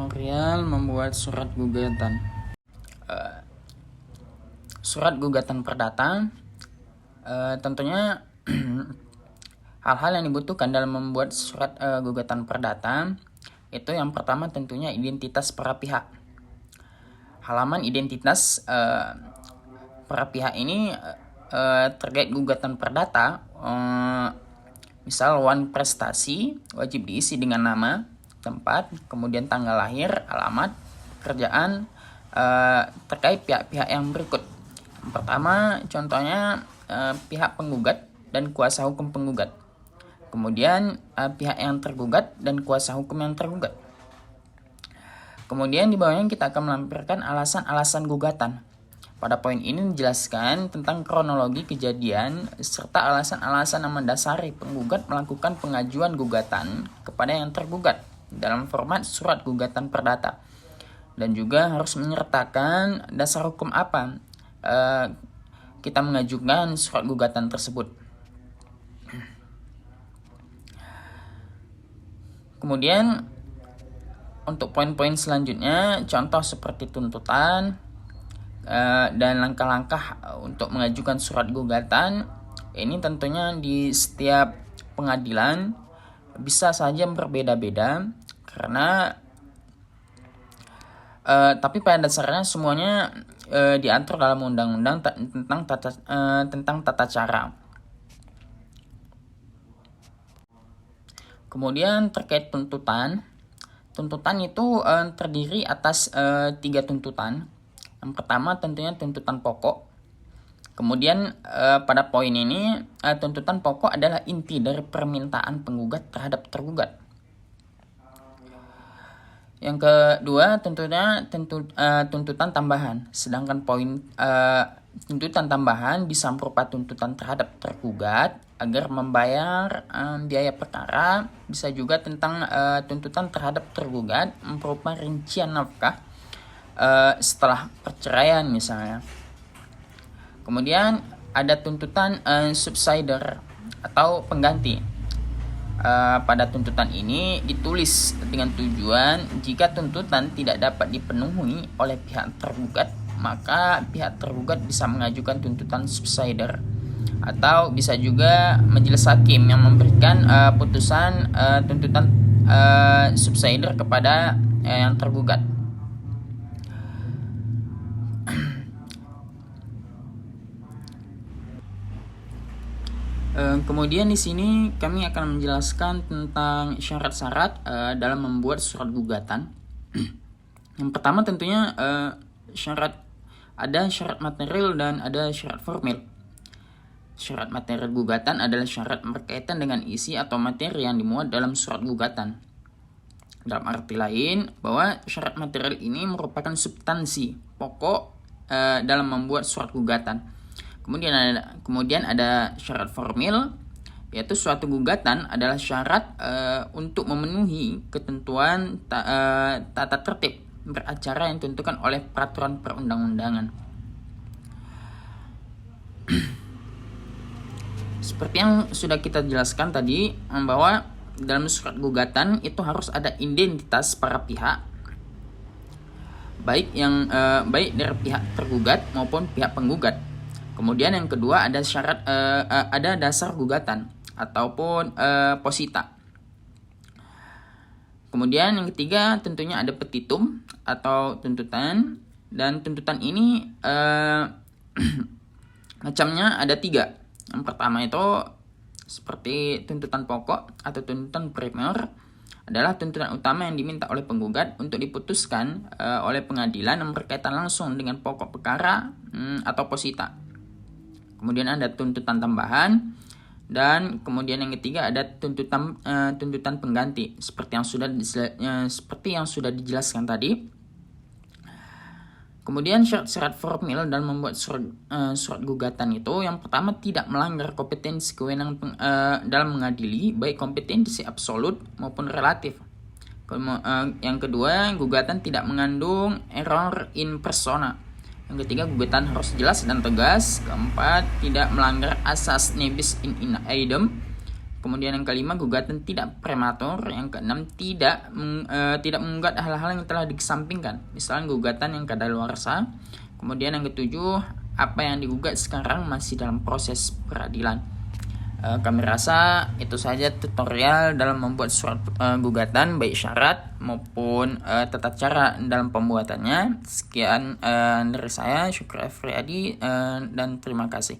tutorial membuat surat gugatan. Surat gugatan perdata tentunya hal-hal yang dibutuhkan dalam membuat surat gugatan perdata itu yang pertama tentunya identitas para pihak. Halaman identitas para pihak ini terkait gugatan perdata, misal wan prestasi wajib diisi dengan nama, tempat, kemudian tanggal lahir, alamat, pekerjaan terkait pihak-pihak yang berikut. Yang pertama contohnya pihak penggugat dan kuasa hukum penggugat. Kemudian pihak yang tergugat dan kuasa hukum yang tergugat. Kemudian di bawahnya kita akan melampirkan alasan-alasan gugatan. Pada poin ini dijelaskan tentang kronologi kejadian serta alasan-alasan yang mendasari penggugat melakukan pengajuan gugatan kepada yang tergugat dalam format surat gugatan perdata. Dan juga harus menyertakan dasar hukum apa kita mengajukan surat gugatan tersebut. Kemudian untuk poin-poin selanjutnya, contoh seperti tuntutan dan langkah-langkah untuk mengajukan surat gugatan. Ini tentunya di setiap pengadilan bisa saja berbeda-beda karena tapi pada dasarnya semuanya diatur dalam undang-undang tentang tata cara. Kemudian terkait tuntutan itu terdiri atas 3 tuntutan. Yang pertama tentunya tuntutan pokok. Kemudian pada poin ini tuntutan pokok adalah inti dari permintaan penggugat terhadap tergugat. Yang kedua tentunya tuntutan tambahan. Sedangkan poin tuntutan tambahan bisa berupa tuntutan terhadap tergugat agar membayar biaya perkara, bisa juga tentang tuntutan terhadap tergugat berupa rincian nafkah setelah perceraian misalnya. Kemudian ada tuntutan subsider atau pengganti. Pada tuntutan ini ditulis dengan tujuan jika tuntutan tidak dapat dipenuhi oleh pihak tergugat, maka pihak tergugat bisa mengajukan tuntutan subsider. Atau bisa juga majelis hakim yang memberikan putusan tuntutan subsider kepada yang tergugat. Kemudian di sini kami akan menjelaskan tentang syarat-syarat dalam membuat surat gugatan. Yang pertama tentunya ada syarat material dan ada syarat formil. Syarat material gugatan adalah syarat berkaitan dengan isi atau materi yang dimuat dalam surat gugatan. Dalam arti lain, bahwa syarat material ini merupakan substansi pokok dalam membuat surat gugatan. Kemudian ada syarat formil, yaitu suatu gugatan adalah syarat untuk memenuhi ketentuan tata tertib beracara yang ditentukan oleh peraturan perundang-undangan. Seperti yang sudah kita jelaskan tadi, bahwa dalam surat gugatan itu harus ada identitas para pihak, baik dari pihak tergugat maupun pihak penggugat. Kemudian yang kedua ada syarat ada dasar gugatan ataupun posita. Kemudian yang ketiga tentunya ada petitum atau tuntutan, dan tuntutan ini macamnya ada 3. Yang pertama itu seperti tuntutan pokok atau tuntutan primer, adalah tuntutan utama yang diminta oleh penggugat untuk diputuskan oleh pengadilan yang berkaitan langsung dengan pokok perkara atau posita. Kemudian ada tuntutan tambahan, dan kemudian yang ketiga ada tuntutan pengganti seperti yang sudah dijelaskan tadi. Kemudian syarat-syarat formil dalam membuat surat gugatan itu, yang pertama tidak melanggar kompetensi kewenangan dalam mengadili, baik kompetensi absolut maupun relatif. Yang kedua, gugatan tidak mengandung error in persona. Yang ketiga, gugatan harus jelas dan tegas. Keempat, tidak melanggar asas nebis in idem. Kemudian yang kelima, gugatan tidak prematur. Yang keenam, tidak menggugat hal-hal yang telah dikesampingkan, misalnya gugatan yang kadaluarsa. Kemudian yang ketujuh, apa yang digugat sekarang masih dalam proses peradilan. Kami rasa itu saja tutorial dalam membuat surat gugatan, baik syarat maupun tata cara dalam pembuatannya. Sekian dari saya, Syukri Afriyadi, dan terima kasih.